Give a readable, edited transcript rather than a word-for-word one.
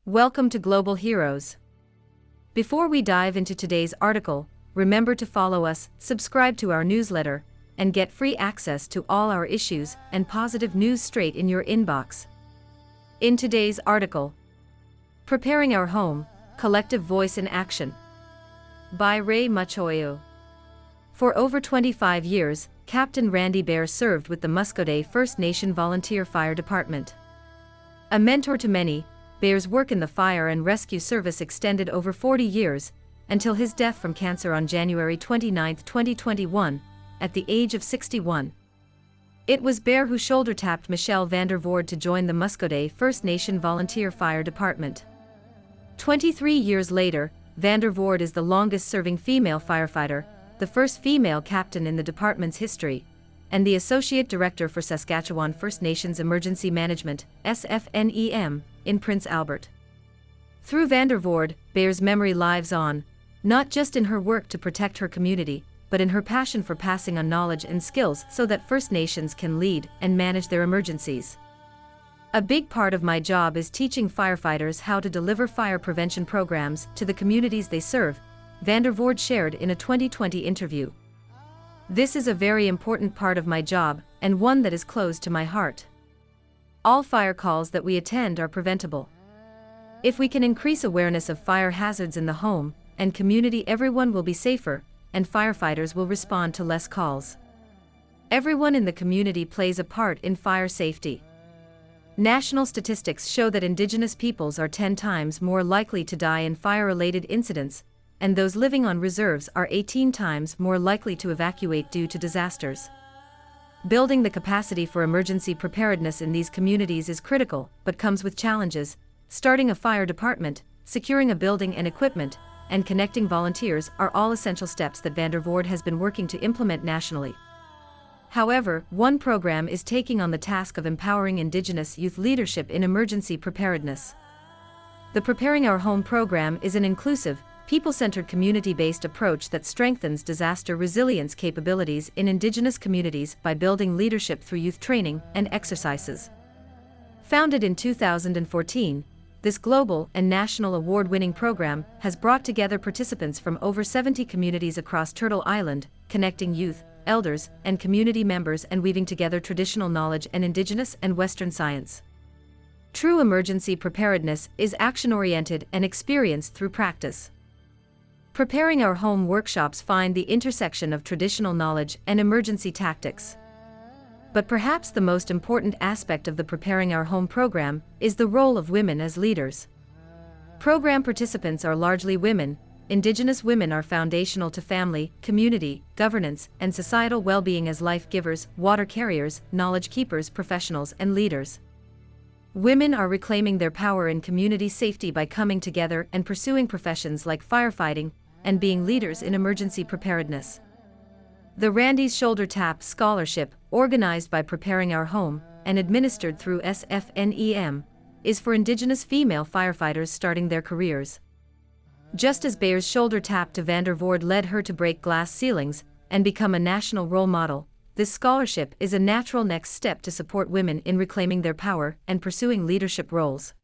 Welcome to Global Heroes. Before we dive into today's article, remember to follow us, subscribe to our newsletter, and get free access to all our issues and positive news straight in your inbox. In today's article, Preparing Our Home, Collective Voice in Action, by Ray Machoyo. For over 25 years, Captain Randy Bair served with the Muskoday First Nation Volunteer Fire Department. A mentor to many, Bair's work in the fire and rescue service extended over 40 years, until his death from cancer on January 29, 2021, at the age of 61. It was Bair who shoulder-tapped Michelle Vandervord to join the Muskoday First Nation Volunteer Fire Department. 23 years later, Vandervord is the longest-serving female firefighter, the first female captain in the department's history, and the Associate Director for Saskatchewan First Nations Emergency Management, SFNEM, in Prince Albert. Through Vandervord, Bair's memory lives on, not just in her work to protect her community, but in her passion for passing on knowledge and skills so that First Nations can lead and manage their emergencies. A big part of my job is teaching firefighters how to deliver fire prevention programs to the communities they serve, Vandervord shared in a 2020 interview. This is a very important part of my job, and one that is close to my heart. All fire calls that we attend are preventable. If we can increase awareness of fire hazards in the home and community, everyone will be safer, and firefighters will respond to less calls. Everyone in the community plays a part in fire safety. National statistics show that Indigenous peoples are 10 times more likely to die in fire-related incidents, and those living on reserves are 18 times more likely to evacuate due to disasters. Building the capacity for emergency preparedness in these communities is critical, but comes with challenges. Starting a fire department, securing a building and equipment, and connecting volunteers are all essential steps that Vandervord has been working to implement nationally. However, one program is taking on the task of empowering Indigenous youth leadership in emergency preparedness. The Preparing Our Home program is an inclusive, people-centered community-based approach that strengthens disaster resilience capabilities in Indigenous communities by building leadership through youth training and exercises. Founded in 2014, this global and national award-winning program has brought together participants from over 70 communities across Turtle Island, connecting youth, elders, and community members and weaving together traditional knowledge and Indigenous and Western science. True emergency preparedness is action-oriented and experienced through practice. Preparing Our Home workshops find the intersection of traditional knowledge and emergency tactics. But perhaps the most important aspect of the Preparing Our Home program is the role of women as leaders. Program participants are largely women. Indigenous women are foundational to family, community, governance, and societal well-being as life givers, water carriers, knowledge keepers, professionals, and leaders. Women are reclaiming their power in community safety by coming together and pursuing professions like firefighting, and being leaders in emergency preparedness. The Randy's Shoulder Tap Scholarship, organized by Preparing Our Home, and administered through SFNEM, is for Indigenous female firefighters starting their careers. Just as Bair's shoulder tap to Vandervord led her to break glass ceilings and become a national role model, this scholarship is a natural next step to support women in reclaiming their power and pursuing leadership roles.